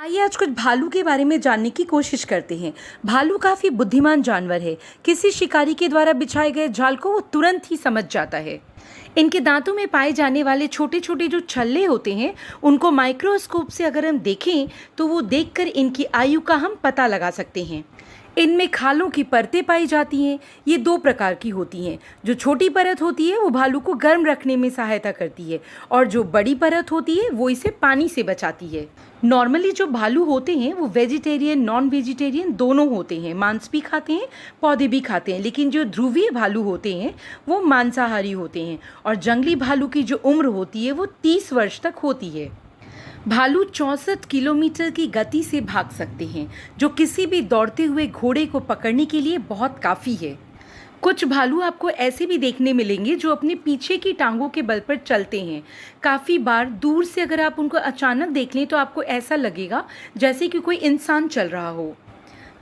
आइए आज कुछ भालू के बारे में जानने की कोशिश करते हैं। भालू काफ़ी बुद्धिमान जानवर है। किसी शिकारी के द्वारा बिछाए गए जाल को वो तुरंत ही समझ जाता है। इनके दांतों में पाए जाने वाले छोटे छोटे जो छल्ले होते हैं, उनको माइक्रोस्कोप से अगर हम देखें तो वो देखकर इनकी आयु का हम पता लगा सकते हैं। इनमें खालों की परतें पाई जाती हैं। ये दो प्रकार की होती हैं। जो छोटी परत होती है वो भालू को गर्म रखने में सहायता करती है, और जो बड़ी परत होती है वो इसे पानी से बचाती है। नॉर्मली जो भालू होते हैं वो वेजिटेरियन नॉन वेजिटेरियन दोनों होते हैं। मांस भी खाते हैं, पौधे भी खाते हैं। लेकिन जो ध्रुवीय भालू होते हैं वो मांसाहारी होते हैं। और जंगली भालू की जो उम्र होती है वो 30 वर्ष तक होती है। भालू 64 किलोमीटर की गति से भाग सकते हैं, जो किसी भी दौड़ते हुए घोड़े को पकड़ने के लिए बहुत काफ़ी है। कुछ भालू आपको ऐसे भी देखने मिलेंगे जो अपने पीछे की टांगों के बल पर चलते हैं। काफ़ी बार दूर से अगर आप उनको अचानक देख लें तो आपको ऐसा लगेगा जैसे कि कोई इंसान चल रहा हो।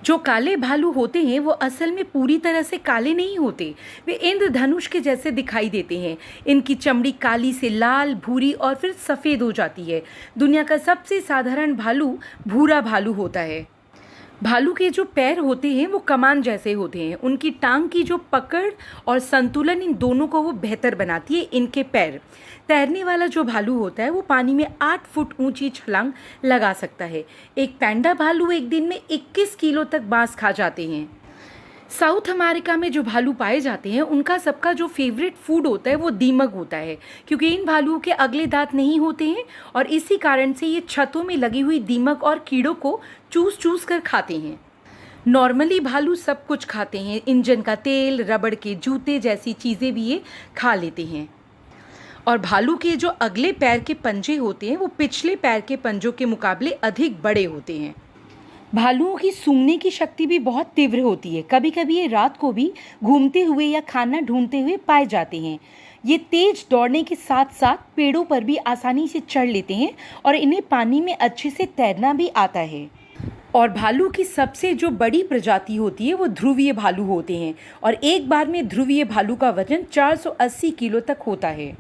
जो काले भालू होते हैं वो असल में पूरी तरह से काले नहीं होते। वे इंद्रधनुष के जैसे दिखाई देते हैं। इनकी चमड़ी काली से लाल, भूरी और फिर सफ़ेद हो जाती है। दुनिया का सबसे साधारण भालू भूरा भालू होता है। भालू के जो पैर होते हैं वो कमान जैसे होते हैं। उनकी टांग की जो पकड़ और संतुलन, इन दोनों को वो बेहतर बनाती है इनके पैर। तैरने वाला जो भालू होता है वो पानी में 8 फुट ऊंची छलांग लगा सकता है। एक पैंडा भालू एक दिन में 21 किलो तक बांस खा जाते हैं। साउथ अमेरिका में जो भालू पाए जाते हैं उनका सबका जो फेवरेट फूड होता है वो दीमक होता है, क्योंकि इन भालुओं के अगले दांत नहीं होते हैं और इसी कारण से ये छतों में लगी हुई दीमक और कीड़ों को चूस चूस कर खाते हैं। नॉर्मली भालू सब कुछ खाते हैं। इंजन का तेल, रबड़ के जूते जैसी चीज़ें भी ये खा लेते हैं। और भालू के जो अगले पैर के पंजे होते हैं वो पिछले पैर के पंजों के मुकाबले अधिक बड़े होते हैं। भालुओं की सूंघने की शक्ति भी बहुत तीव्र होती है। कभी कभी ये रात को भी घूमते हुए या खाना ढूंढते हुए पाए जाते हैं। ये तेज दौड़ने के साथ साथ पेड़ों पर भी आसानी से चढ़ लेते हैं और इन्हें पानी में अच्छे से तैरना भी आता है। और भालू की सबसे जो बड़ी प्रजाति होती है वो ध्रुवीय भालू होते हैं, और एक बार में ध्रुवीय भालू का वजन 480 किलो तक होता है।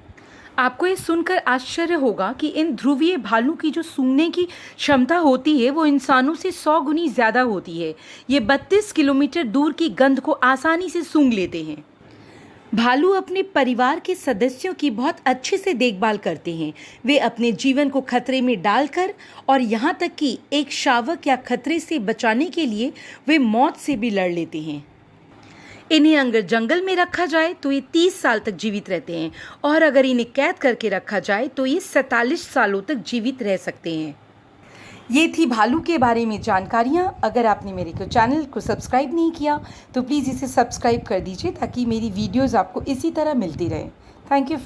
आपको ये सुनकर आश्चर्य होगा कि इन ध्रुवीय भालू की जो सूंघने की क्षमता होती है वो इंसानों से 100 गुनी ज़्यादा होती है। ये 32 किलोमीटर दूर की गंध को आसानी से सूंघ लेते हैं। भालू अपने परिवार के सदस्यों की बहुत अच्छे से देखभाल करते हैं। वे अपने जीवन को खतरे में डालकर, और यहाँ तक कि एक शावक या खतरे से बचाने के लिए वे मौत से भी लड़ लेते हैं। इन्हें अगर जंगल में रखा जाए तो ये 30 साल तक जीवित रहते हैं, और अगर इन्हें कैद करके रखा जाए तो ये 47 सालों तक जीवित रह सकते हैं। ये थी भालू के बारे में जानकारियाँ। अगर आपने मेरे को चैनल को सब्सक्राइब नहीं किया तो प्लीज़ इसे सब्सक्राइब कर दीजिए, ताकि मेरी वीडियोज़ आपको इसी तरह मिलती रहे। Thank you friends.